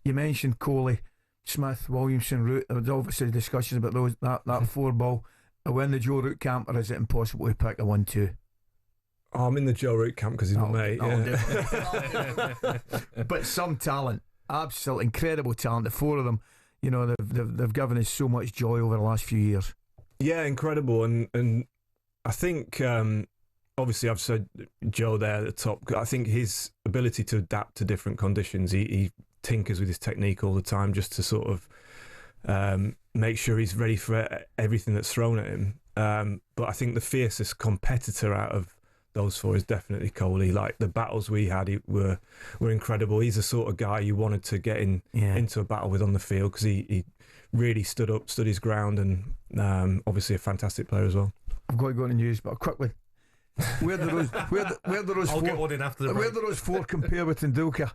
You mentioned Kohli, Smith, Williamson, Root. There was obviously discussions about those that 4 ball. Are we in the Joe Root camp, or is it impossible to pick a 1-2? Oh, I'm in the Joe Root camp because he's my mate. But some talent, absolute incredible talent. The 4 of them, you know, they've given us so much joy over the last few years. Yeah, incredible. And I think obviously I've said Joe there at the top. I think his ability to adapt to different conditions, he tinkers with his technique all the time just to sort of make sure he's ready for everything that's thrown at him. But I think the fiercest competitor out of those 4 is definitely Kohli. Like, the battles we had were incredible. He's the sort of guy you wanted to get into a battle with on the field, because he really stood his ground, and obviously a fantastic player as well. I've got to go on the news, but quickly, where do those I'll 4 get one in after the break. Where do those 4 compare with Tendulkar?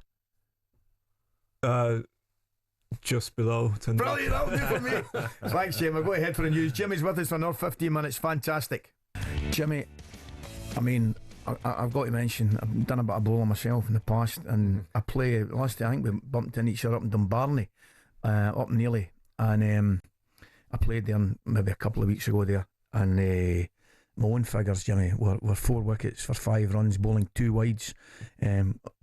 Just below Tendulkar. Brilliant, that'll do for me. Thanks, Jim. I'll go ahead for the news. Jimmy's with us for another 15 minutes. Fantastic. Jimmy, I mean, I've got to mention, I've done a bit of bowling myself in the past, and I play, last day I think we bumped into each other up in Dunbarney, up nearly, and I played there maybe a couple of weeks ago there, and my own figures, Jimmy, were 4 wickets for 5 runs, bowling 2 wides,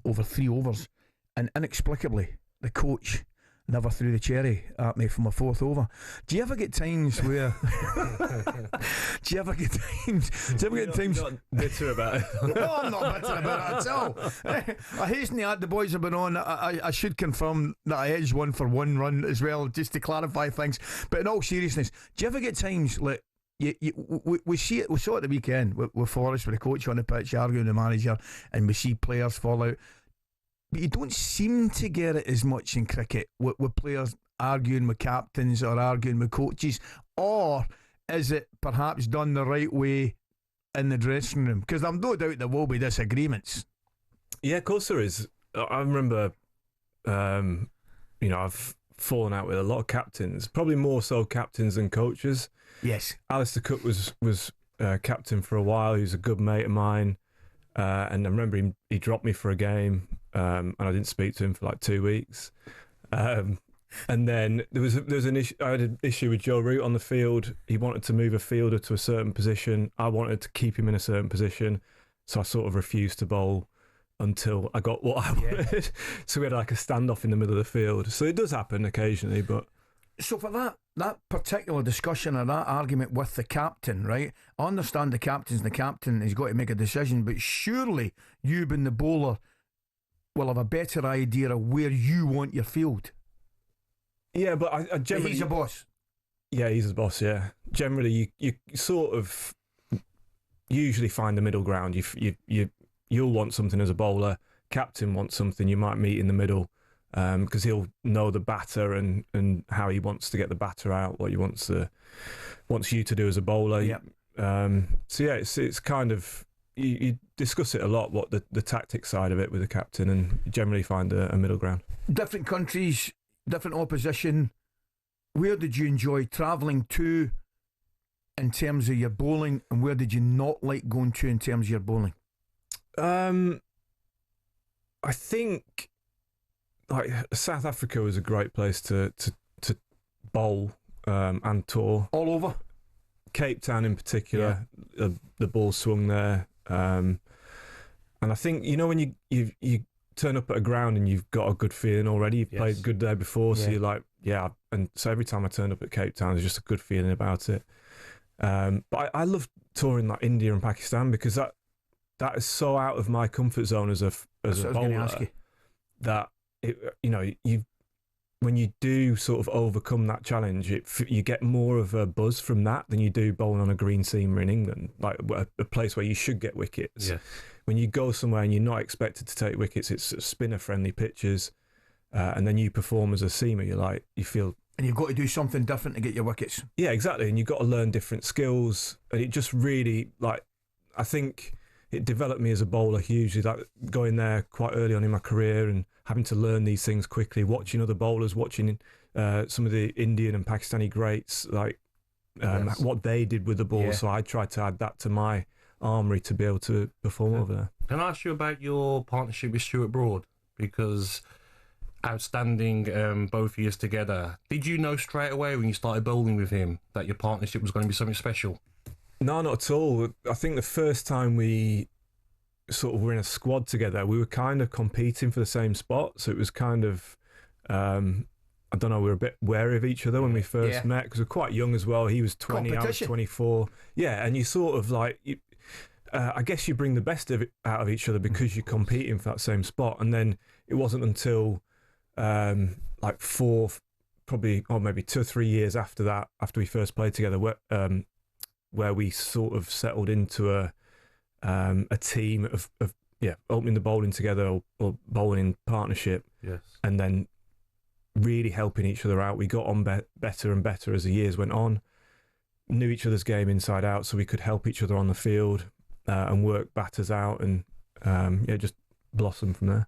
over 3 overs, and inexplicably the coach never threw the cherry at me for my 4th over. Do you ever get times where do you ever get times Not bitter about it? No, I'm not bitter about it at all. I hasten to add, the boys have been on. I should confirm that I edged one for 1 run as well, just to clarify things. But in all seriousness, do you ever get times like we saw it the weekend with Forrest, with the coach on the pitch arguing with the manager, and we see players fall out? But you don't seem to get it as much in cricket with players arguing with captains or arguing with coaches. Or is it perhaps done the right way in the dressing room? Because I've no doubt there will be disagreements. Yeah, of course there is. I remember, I've fallen out with a lot of captains, probably more so captains than coaches. Yes. Alistair Cook was captain for a while. He was a good mate of mine. And I remember he dropped me for a game, and I didn't speak to him for like 2 weeks. And then there was an issue. I had an issue with Joe Root on the field. He wanted to move a fielder to a certain position. I wanted to keep him in a certain position, so I sort of refused to bowl until I got what I wanted. So we had like a standoff in the middle of the field. So it does happen occasionally, but. So for that particular discussion or that argument with the captain, right? I understand the captain has got to make a decision, but surely you being the bowler will have a better idea of where you want your field. Yeah, but I generally... He's a boss. Yeah, he's the boss, yeah. Generally, you sort of usually find the middle ground. You'll want something as a bowler. Captain wants something. You might meet in the middle. Because he'll know the batter and how he wants to get the batter out, what he wants you to do as a bowler. Yep. So yeah, it's kind of you discuss it a lot, what the tactic side of it with the captain, and you generally find a middle ground. Different countries, different opposition. Where did you enjoy travelling to in terms of your bowling, and where did you not like going to in terms of your bowling? I think. Like South Africa was a great place to bowl and tour. All over? Cape Town in particular, the ball swung there. And I think, when you turn up at a ground and you've got a good feeling already, you've played good there before, so you're like, and so every time I turned up at Cape Town, there's just a good feeling about it. But I love touring like India and Pakistan, because that is so out of my comfort zone as a bowler, that when you do sort of overcome that challenge, you get more of a buzz from that than you do bowling on a green seamer in England, like a place where you should get wickets. Yeah. When you go somewhere and you're not expected to take wickets, it's spinner-friendly pitches, and then you perform as a seamer. You feel, and you've got to do something different to get your wickets. Yeah, exactly, and you've got to learn different skills, and it just really I think. It developed me as a bowler hugely, like going there quite early on in my career and having to learn these things quickly, watching other bowlers, watching some of the Indian and Pakistani greats, what they did with the ball. Yeah. So I tried to add that to my armoury to be able to perform over there. Can I ask you about your partnership with Stuart Broad? Because outstanding, both years together. Did you know straight away when you started bowling with him that your partnership was going to be something special? No, not at all. I think the first time we sort of were in a squad together, we were kind of competing for the same spot. So it was kind of, I don't know, we were a bit wary of each other when we first met because we were quite young as well. He was 20, I was 24. Yeah, and you sort of like, I guess you bring the best of it out of each other because you're competing for that same spot. And then it wasn't until like probably, or maybe 2 or 3 years after that, after we first played together, where we sort of settled into a team of opening the bowling together or bowling in partnership. Yes. And then really helping each other out. We got on better and better as the years went on, knew each other's game inside out, so we could help each other on the field and work batters out, and just blossom from there.